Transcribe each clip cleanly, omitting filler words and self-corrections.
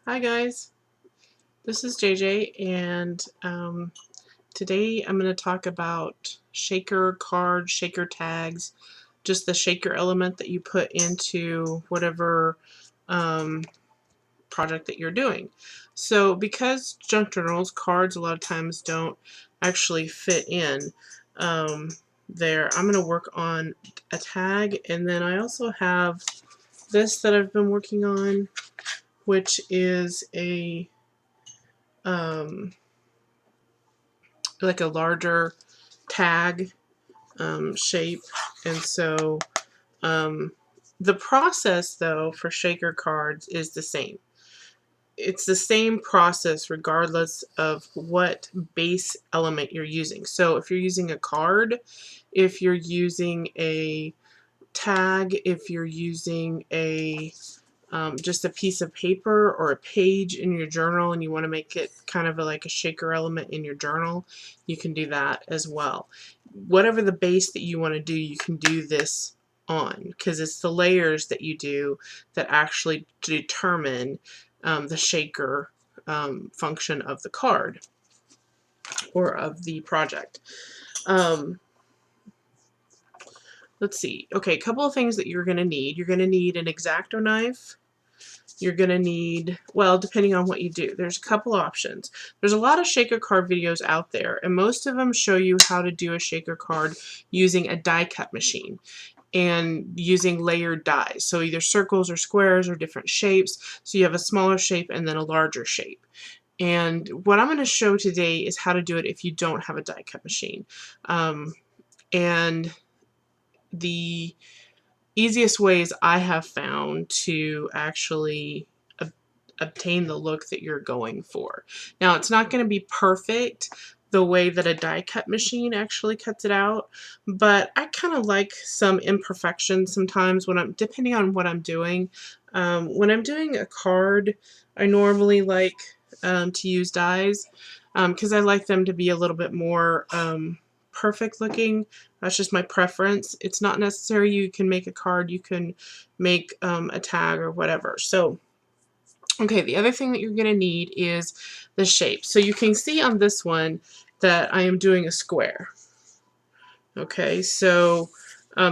Hi guys, this is JJ, and today I'm going to talk about shaker cards, shaker tags, just the shaker element that you put into whatever project that you're doing. So because junk journals, cards a lot of times don't actually fit in there, I'm going to work on a tag, and then I also have this that I've been working on, which is a like a larger tag shape. And so the process though for shaker cards is the same. It's the same process regardless of what base element you're using. So if you're using a card, if you're using a tag, if you're using a just a piece of paper or a page in your journal and you want to make it kind of like a shaker element in your journal, you can do that as well. Whatever the base that you want to do, you can do this on, because it's the layers that you do that actually determine the shaker function of the card or of the project. Let's see. Okay, a couple of things that you're going to need. You're going to need an X-Acto knife. You're going to need, well, depending on what you do, there's a couple options. There's a lot of shaker card videos out there, and most of them show you how to do a shaker card using a die cut machine and using layered dies. So either circles or squares or different shapes. So you have a smaller shape and then a larger shape. And what I'm going to show today is how to do it if you don't have a die cut machine. And the easiest ways I have found to actually obtain the look that you're going for. Now, it's not going to be perfect the way that a die cut machine actually cuts it out, but I kind of like some imperfections sometimes when depending on what I'm doing. When I'm doing a card, I normally like to use dies because I like them to be a little bit more perfect looking. That's just my preference. It's not necessary. You can make a card, you can make a tag or whatever. So okay, the other thing that you're going to need is the shape. So you can see on this one that I am doing a square. Okay, so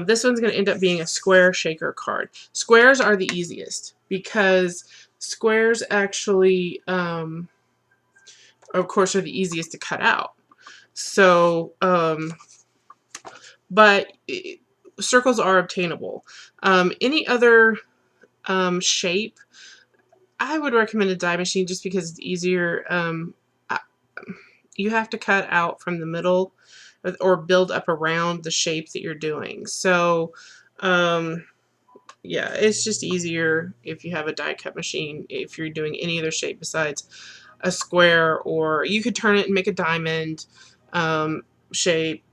this one's going to end up being a square shaker card. Squares are the easiest because squares actually, of course, are the easiest to cut out. So, but circles are obtainable. Any other shape, I would recommend a die machine just because it's easier. You have to cut out from the middle or build up around the shape that you're doing. So, yeah, it's just easier if you have a die cut machine if you're doing any other shape besides a square, or you could turn it and make a diamond shape.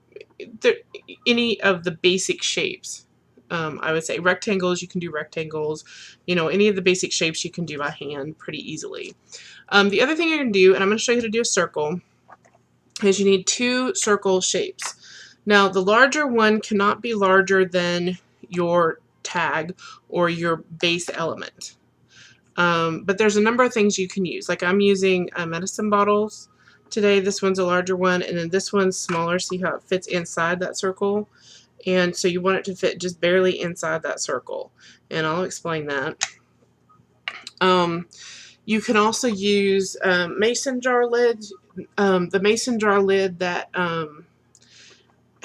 Any of the basic shapes. I would say rectangles, you can do rectangles. You know, any of the basic shapes you can do by hand pretty easily. The other thing you're going to do, and I'm going to show you how to do a circle, is you need two circle shapes. Now, the larger one cannot be larger than your tag or your base element. But there's a number of things you can use. Like I'm using medicine bottles today. This one's a larger one, and then this one's smaller. See how it fits inside that circle? And so you want it to fit just barely inside that circle. And I'll explain that. You can also use mason jar lids. The mason jar lid that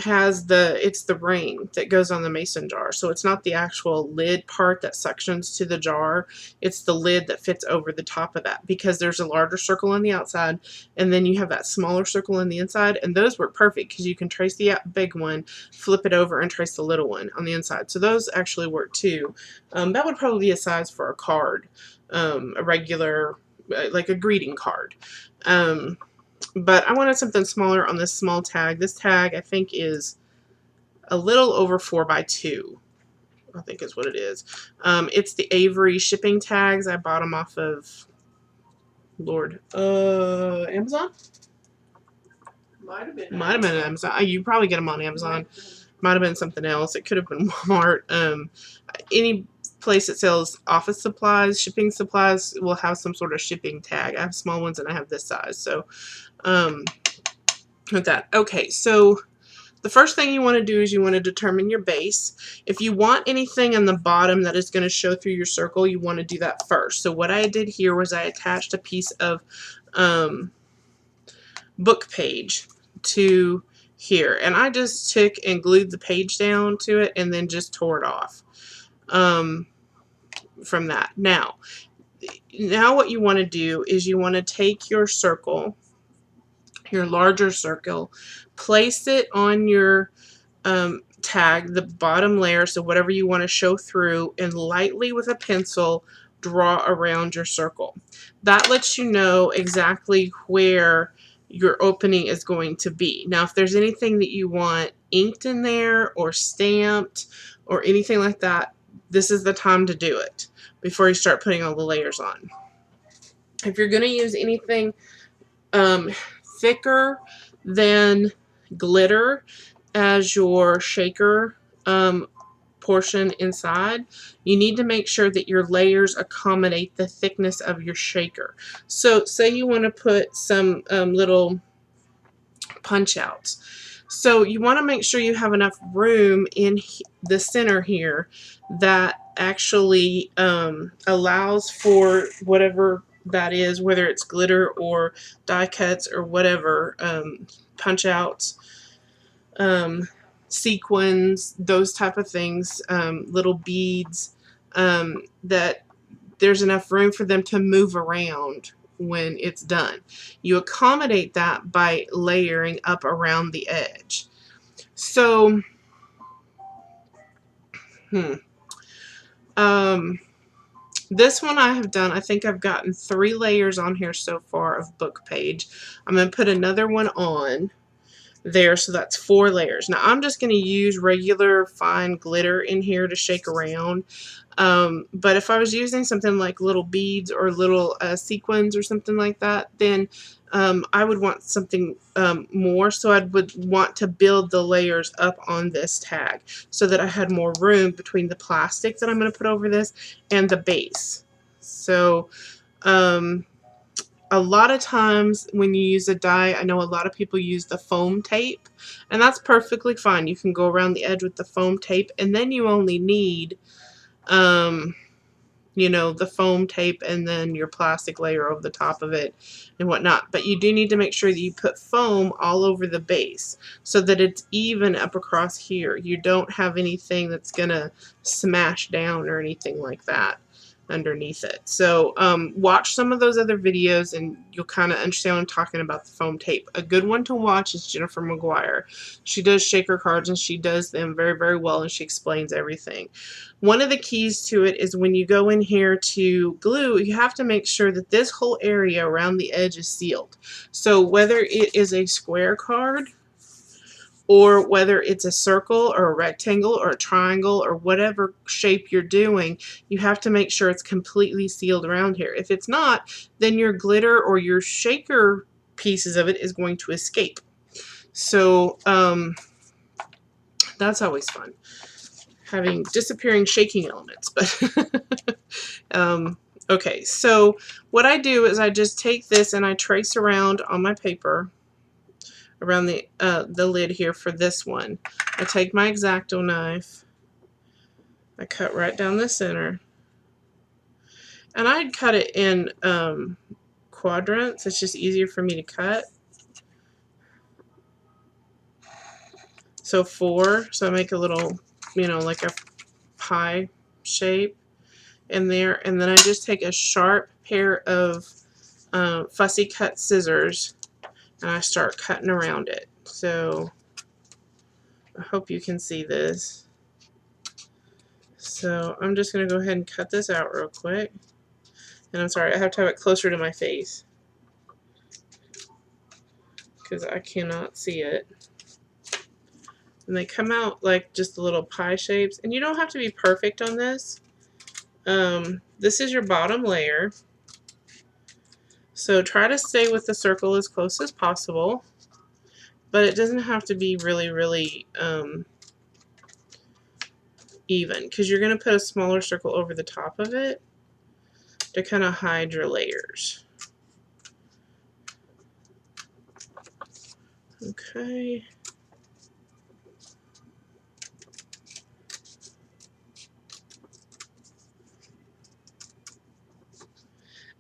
has it's the ring that goes on the mason jar. So it's not the actual lid part that suctions to the jar. It's the lid that fits over the top of that, because there's a larger circle on the outside and then you have that smaller circle on the inside, and those work perfect because you can trace the big one, flip it over, and trace the little one on the inside. So those actually work too. That would probably be a size for a card, a regular, like a greeting card. But I wanted something smaller on this small tag. This tag, I think, is a little over 4x2. I think is what it is. It's the Avery shipping tags. I bought them off of, Lord, Amazon? Might have been Amazon. You probably get them on Amazon. Might have been something else. It could have been Walmart. place that sells office supplies, shipping supplies will have some sort of shipping tag. I have small ones and I have this size. So with that. Okay, so the first thing you want to do is you want to determine your base. If you want anything on the bottom that is going to show through your circle, you want to do that first. So what I did here was I attached a piece of book page to here, and I just took and glued the page down to it and then just tore it off from that. Now what you want to do is you want to take your circle, your larger circle, place it on your tag, the bottom layer, so whatever you want to show through, and lightly with a pencil draw around your circle. That lets you know exactly where your opening is going to be. Now if there's anything that you want inked in there or stamped or anything like that, this is the time to do it before you start putting all the layers on. If you're going to use anything thicker than glitter as your shaker portion inside, you need to make sure that your layers accommodate the thickness of your shaker. So say you want to put some little punch outs. So you want to make sure you have enough room in the center here that actually allows for whatever that is, whether it's glitter or die cuts or whatever, punch outs, sequins, those type of things, little beads, that there's enough room for them to move around when it's done. You accommodate that by layering up around the edge. So this one I have done, I think I've gotten 3 layers on here so far of book page. I'm going to put another one on there, so that's 4 layers. Now I'm just going to use regular fine glitter in here to shake around. But if I was using something like little beads or little sequins or something like that, then I would want something more, so I would want to build the layers up on this tag so that I had more room between the plastic that I'm going to put over this and the base. So a lot of times when you use a die, I know a lot of people use the foam tape, and that's perfectly fine. You can go around the edge with the foam tape, and then you only need you know, the foam tape and then your plastic layer over the top of it and whatnot. But you do need to make sure that you put foam all over the base so that it's even up across here. You don't have anything that's going to smash down or anything like that underneath it. So watch some of those other videos and you'll kind of understand what I'm talking about, the foam tape. A good one to watch is Jennifer McGuire. She does shaker cards and she does them very, very well, and she explains everything. One of the keys to it is when you go in here to glue, you have to make sure that this whole area around the edge is sealed. So whether it is a square card or whether it's a circle or a rectangle or a triangle or whatever shape you're doing, you have to make sure it's completely sealed around here. If it's not, then your glitter or your shaker pieces of it is going to escape. So that's always fun, having disappearing shaking elements. But okay, so what I do is I just take this and I trace around on my paper around the lid here for this one. I take my X-Acto knife, I cut right down the center, and I'd cut it in quadrants. It's just easier for me to cut. So 4, so I make a little, you know, like a pie shape in there, and then I just take a sharp pair of fussy cut scissors and I start cutting around it. So I hope you can see this. So I'm just going to go ahead and cut this out real quick. And I'm sorry, I have to have it closer to my face because I cannot see it. And they come out like just little pie shapes. And you don't have to be perfect on this. This is your bottom layer. So try to stay with the circle as close as possible, but it doesn't have to be really, really even, because you're going to put a smaller circle over the top of it to kind of hide your layers. Okay.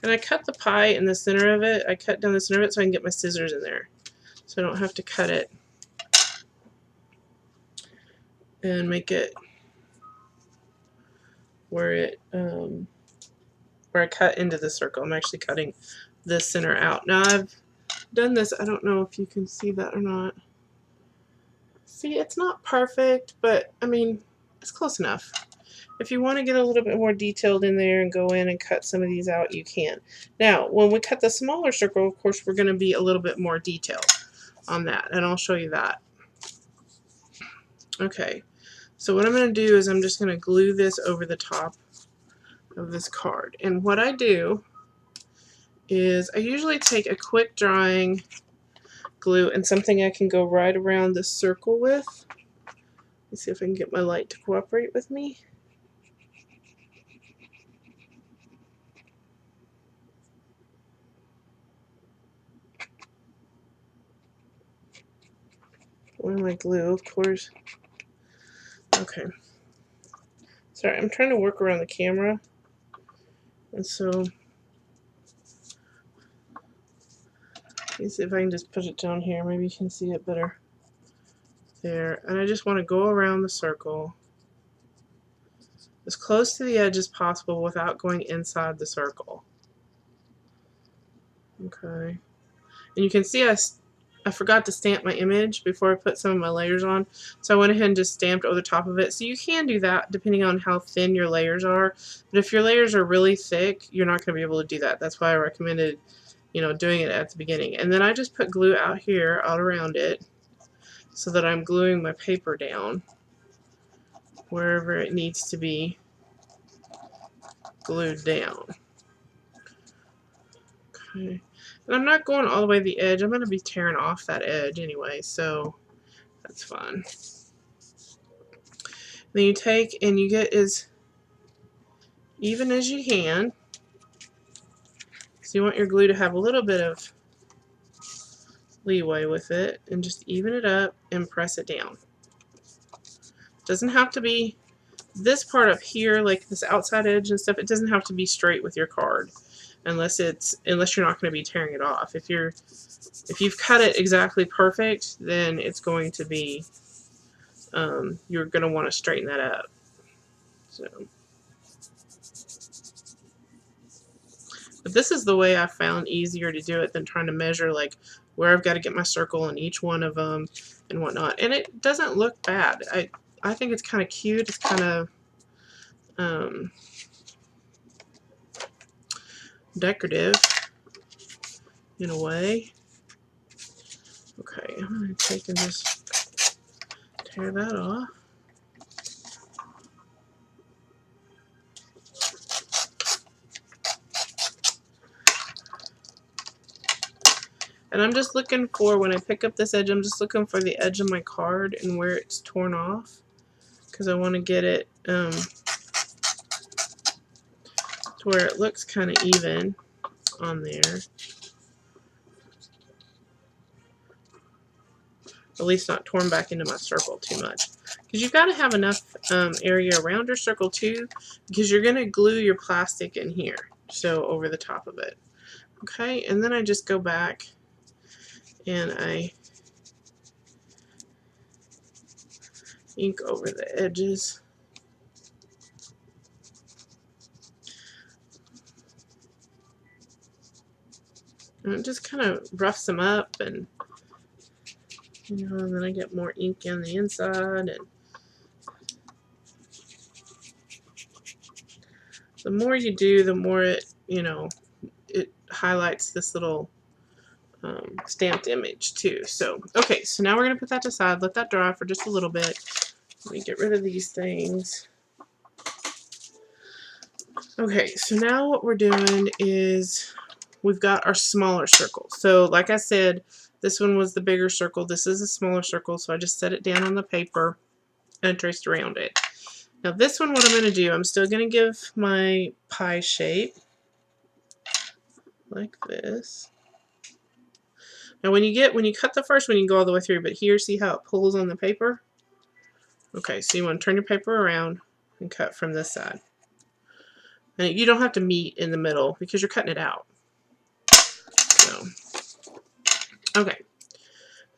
And I cut the pie in the center of it. I cut down the center of it so I can get my scissors in there, so I don't have to cut it and make it where I cut into the circle. I'm actually cutting the center out. Now I've done this. I don't know if you can see that or not. See, it's not perfect, but I mean, it's close enough. If you want to get a little bit more detailed in there and go in and cut some of these out, you can. Now, when we cut the smaller circle, of course, we're going to be a little bit more detailed on that, and I'll show you that. Okay, so what I'm going to do is I'm just going to glue this over the top of this card. And what I do is I usually take a quick drying glue and something I can go right around the circle with. Let's see if I can get my light to cooperate with me. Or my glue, of course. Okay. Sorry, I'm trying to work around the camera. And so, let me see if I can just put it down here. Maybe you can see it better. There. And I just want to go around the circle as close to the edge as possible without going inside the circle. Okay. And you can see I forgot to stamp my image before I put some of my layers on, so I went ahead and just stamped over the top of it. So you can do that depending on how thin your layers are, but if your layers are really thick, you're not going to be able to do that. That's why I recommended, you know, doing it at the beginning. And then I just put glue out here, out around it, so that I'm gluing my paper down wherever it needs to be glued down. Okay. And I'm not going all the way to the edge. I'm going to be tearing off that edge anyway, so that's fine. Then you take and you get as even as you can. So you want your glue to have a little bit of leeway with it, and just even it up and press it down. It doesn't have to be this part up here, like this outside edge and stuff. It doesn't have to be straight with your card. Unless you're not going to be tearing it off. If you've cut it exactly perfect, then it's going to be you're going to want to straighten that up. So, but this is the way I found easier to do it than trying to measure like where I've got to get my circle in each one of them and whatnot. And it doesn't look bad. I think it's kind of cute. It's kind of decorative in a way. Okay, I'm going to take and just tear that off. And I'm just looking for, when I pick up this edge, I'm just looking for the edge of my card and where it's torn off, because I want to get it to where it looks kind of even on there. At least not torn back into my circle too much. Because you've got to have enough area around your circle too, because you're going to glue your plastic in here, so over the top of it. Okay, and then I just go back and I ink over the edges. And it just kind of roughs them up, and you know, and then I get more ink on the inside, and the more you do, the more it, you know, it highlights this little stamped image too. So, okay, so now we're going to put that aside, let that dry for just a little bit. Let me get rid of these things. Okay, so now what we're doing is we've got our smaller circle. So like I said, this one was the bigger circle. This is a smaller circle, so I just set it down on the paper and traced around it. Now this one, what I'm going to do, I'm still going to give my pie shape like this. Now when you cut the first one, you can go all the way through, but here, see how it pulls on the paper? Okay, so you want to turn your paper around and cut from this side. And you don't have to meet in the middle because you're cutting it out. So, okay.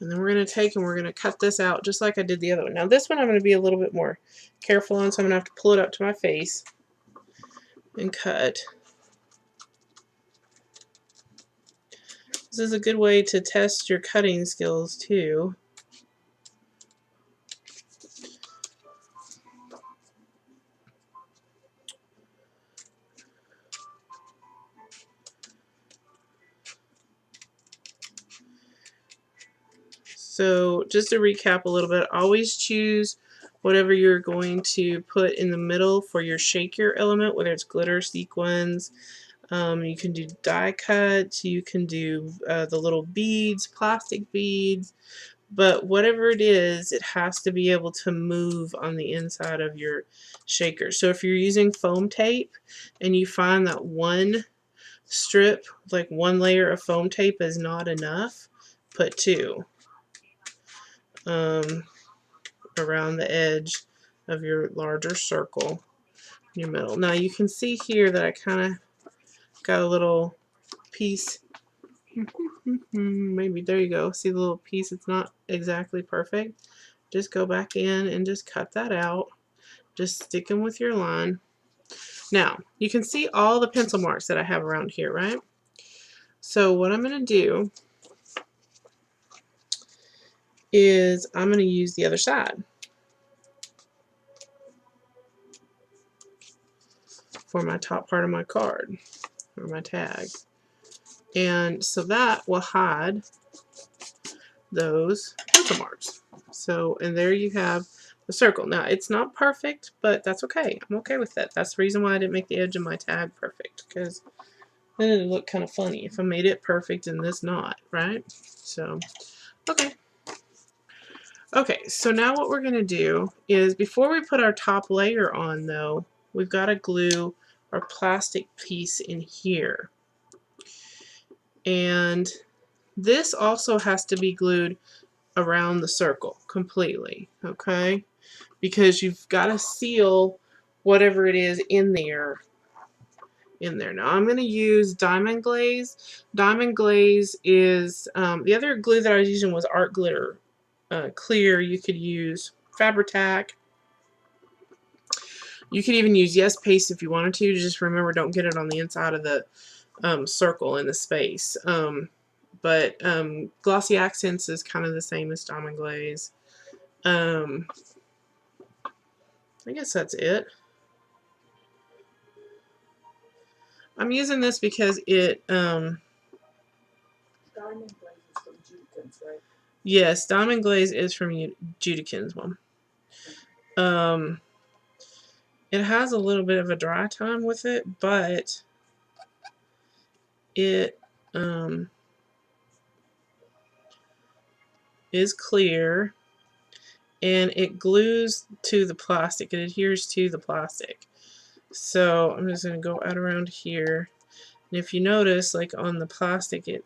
And then we're going to take and we're going to cut this out just like I did the other one. Now this one I'm going to be a little bit more careful on, so I'm going to have to pull it up to my face and cut. This is a good way to test your cutting skills too. So just to recap a little bit, always choose whatever you're going to put in the middle for your shaker element, whether it's glitter, sequins. You can do die cuts, you can do the little beads, plastic beads, but whatever it is, it has to be able to move on the inside of your shaker. So if you're using foam tape and you find that one strip, like one layer of foam tape is not enough, put two. Around the edge of your larger circle in your middle. Now you can see here that I kind of got a little piece. Maybe there you go. See the little piece? It's not exactly perfect. Just go back in and just cut that out. Just sticking with your line. Now you can see all the pencil marks that I have around here, right? So what I'm going to do is I'm going to use the other side for my top part of my card or my tag. And so that will hide those pencil marks. So, and there you have the circle. Now, it's not perfect, but that's okay. I'm okay with that. That's the reason why I didn't make the edge of my tag perfect, because then it would look kind of funny if I made it perfect and this not, right? So, okay. Okay, so now what we're going to do is, before we put our top layer on, though, we've got to glue our plastic piece in here. And this also has to be glued around the circle completely, okay? Because you've got to seal whatever it is in there. Now I'm going to use Diamond Glaze. Diamond Glaze is, the other glue that I was using was Art Glitter Clear. You could use Fabri-Tac. You could even use Yes Paste if you wanted to. Just remember, don't get it on the inside of the circle in the space. But Glossy Accents is kind of the same as Diamond Glaze. I guess that's it. I'm using this because it Diamond Glaze is from Judikins, right? Yes, Diamond Glaze is from Judikins one. It has a little bit of a dry time with it, but it is clear, and it glues to the plastic. It adheres to the plastic. So I'm just going to go out around here, and if you notice, like on the plastic, it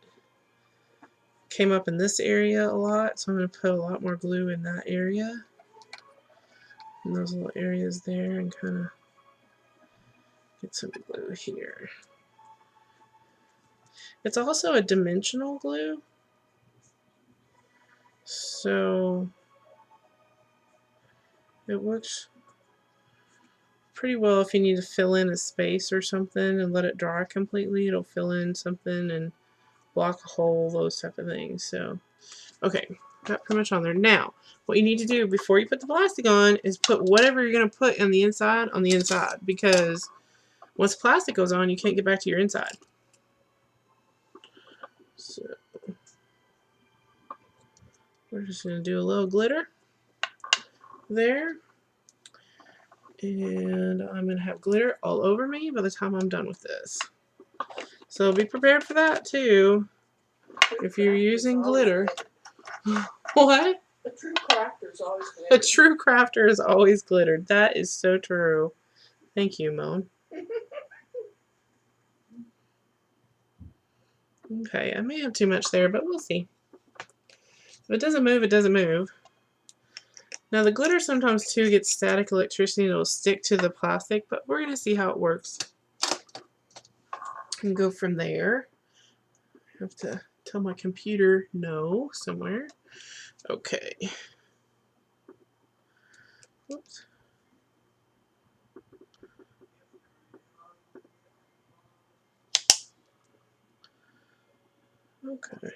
came up in this area a lot, so I'm going to put a lot more glue in that area, in those little areas there, and kind of get some glue here. It's also a dimensional glue, so it works pretty well if you need to fill in a space or something and let it dry completely. It'll fill in something and block a hole, those type of things. So, okay, got pretty much on there. Now, what you need to do before you put the plastic on is put whatever you're going to put on the inside, because once plastic goes on, you can't get back to your inside. So, we're just going to do a little glitter there. And I'm going to have glitter all over me by the time I'm done with this. So be prepared for that too. If you're using glitter. What? A true crafter is always A glittered. true crafter is always glittered. That is so true. Thank you, Moan. Okay, I may have too much there, but we'll see. If it doesn't move, it doesn't move. Now the glitter sometimes too gets static electricity and it'll stick to the plastic, but we're going to see how it works. And go from there. I have to tell my computer no somewhere. Okay. Whoops. Okay.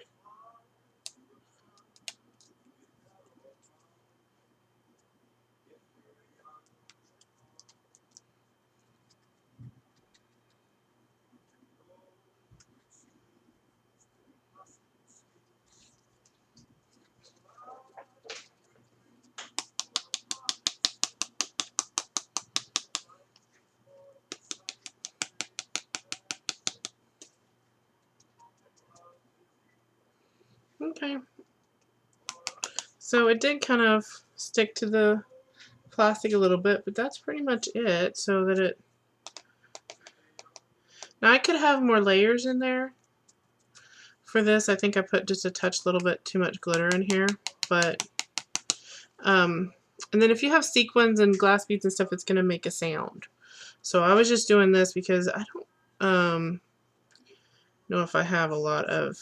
Okay. So it did kind of stick to the plastic a little bit, but that's pretty much it. So that it. Now I could have more layers in there. For this, I think I put just a little bit too much glitter in here, but and then if you have sequins and glass beads and stuff, it's gonna make a sound. So I was just doing this because I don't know if I have a lot of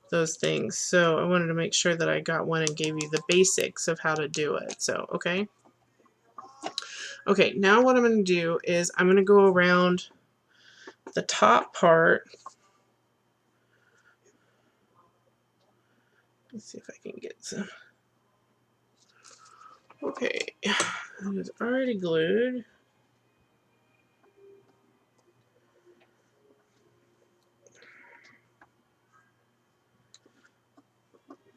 those things. So I wanted to make sure that I got one and gave you the basics of how to do it. So, okay. Okay, now what I'm going to do is I'm going to go around the top part. Let's see if I can get some. Okay, it is already glued.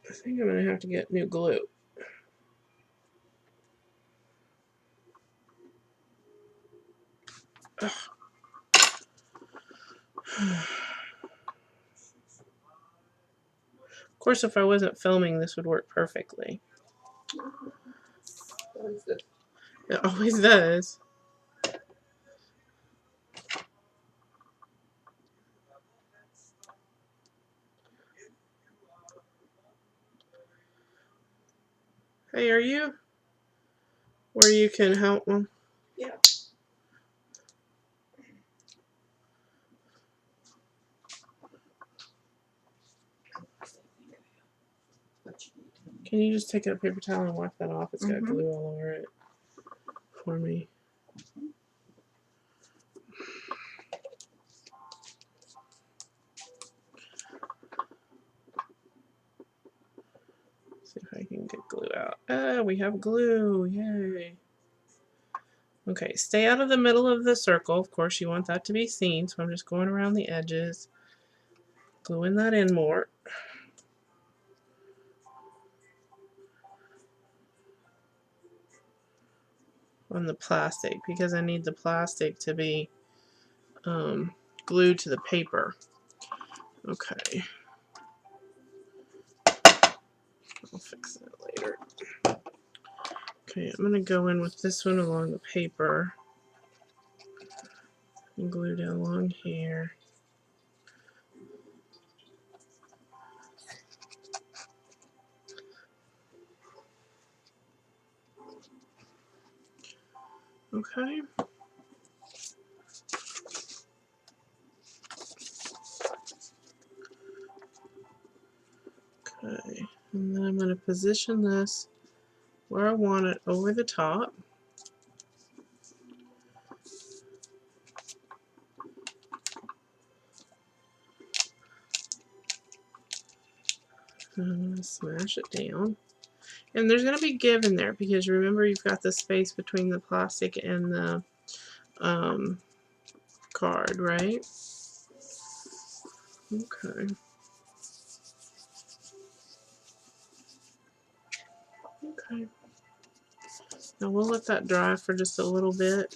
I think I'm going to have to get new glue. Ugh. Of course, if I wasn't filming, this would work perfectly. It always does. Hey, are you where you can help them? Yeah. Can you just take a paper towel and wipe that off? It's got Mhm. glue all over it for me. See if I can get glue out. Ah, we have glue. Yay. Okay, stay out of the middle of the circle. Of course, you want that to be seen, so I'm just going around the edges, gluing that in more. On the plastic, because I need the plastic to be glued to the paper. Okay. I'll fix that later. Okay, I'm going to go in with this one along the paper and glue down along here. Okay. Okay, and then I'm going to position this where I want it over the top. And I'm going to smash it down. And there's going to be give in there because remember you've got the space between the plastic and the card, right? Okay. Okay. Now we'll let that dry for just a little bit.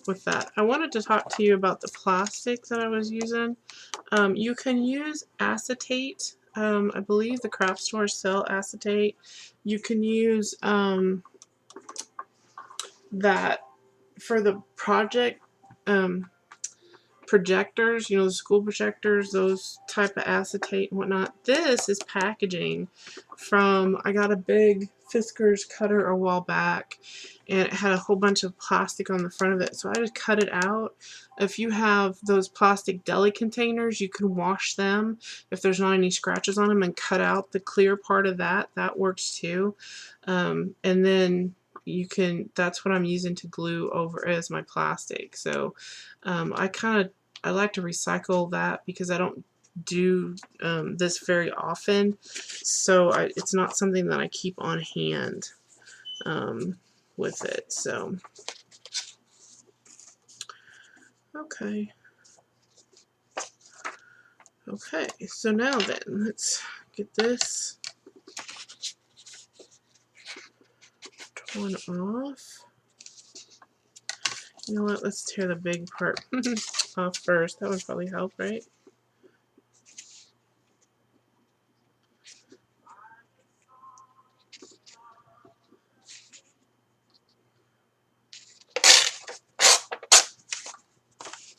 With that, I wanted to talk to you about the plastic that I was using. You can use acetate. I believe the craft stores sell acetate. You can use that for the project projectors, you know, the school projectors, those type of acetate and whatnot. This is packaging from, I got a big Fiskars cutter a while back, and it had a whole bunch of plastic on the front of it, so I just cut it out. If you have those plastic deli containers, you can wash them if there's not any scratches on them and cut out the clear part of that. That works too. And then you can, that's what I'm using to glue over as my plastic. So I like to recycle that because I don't do this very often, so it's not something that I keep on hand with it. So okay, so now then, let's get this torn off. You know what, let's tear the big part off first. That would probably help, right?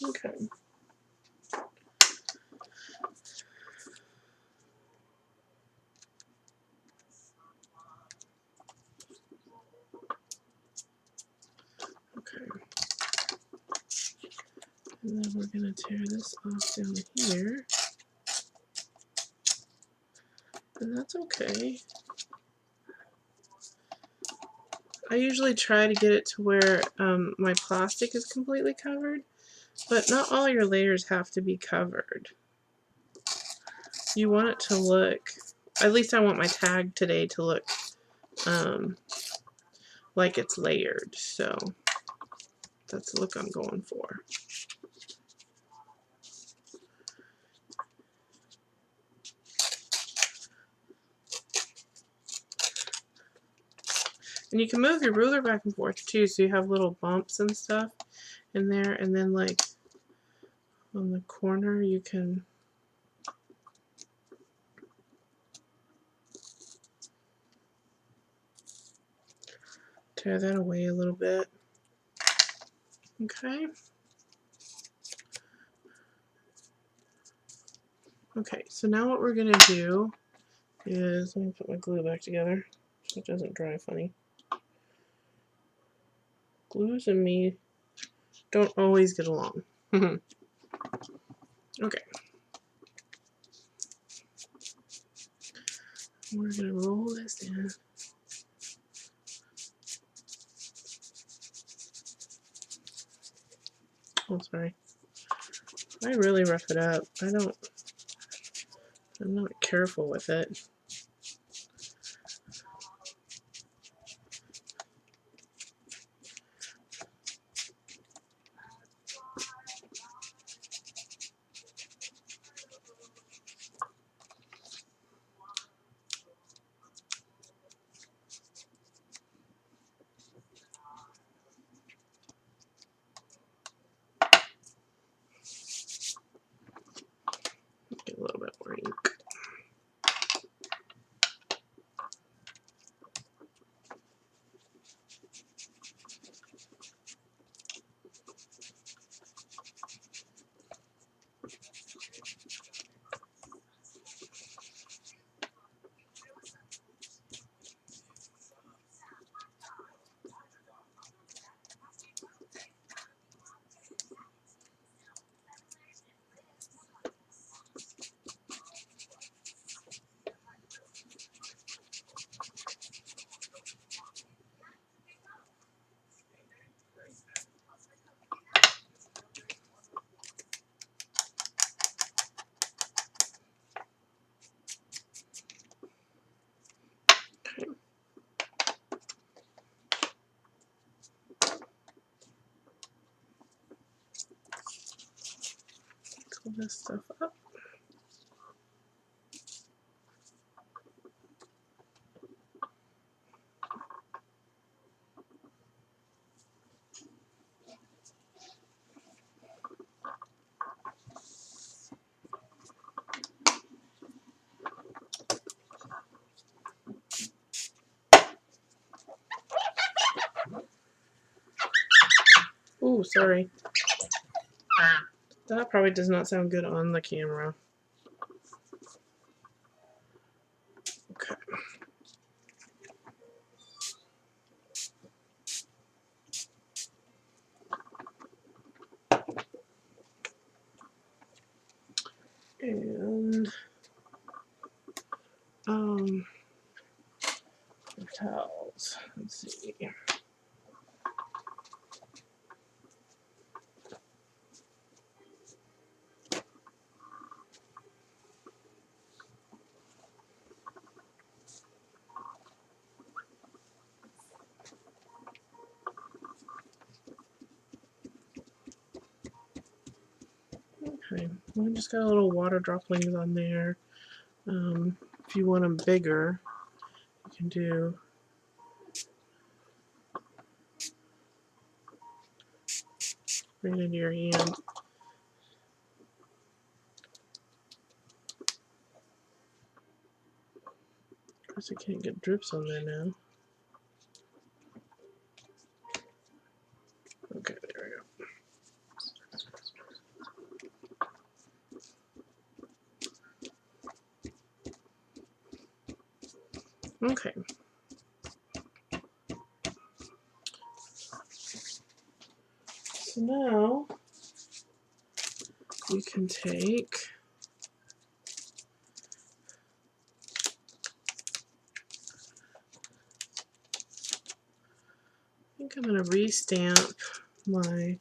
Okay. Okay. And then we're going to tear this off down here. And that's okay. I usually try to get it to where my plastic is completely covered, but not all your layers have to be covered. You want it to look, at least I want my tag today to look like it's layered, so that's the look I'm going for. And you can move your ruler back and forth too, so you have little bumps and stuff in there, and then like on the corner you can tear that away a little bit. Okay. Okay, so now what we're going to do is, let me put my glue back together so it doesn't dry funny. Glues and me don't always get along. Okay. We're going to roll this in. Oh, sorry. I really rough it up. I'm not careful with it. Get a little bit more ink. Okay. Pull this stuff up. Ooh, sorry. That probably does not sound good on the camera. Okay. And towels. Let's see. Okay, well, I just got a little water droplings on there. If you want them bigger, you can do right into your hand. Of course, I can't get drips on there now. Okay, there we go. Okay. So now you can take I think I'm going to restamp my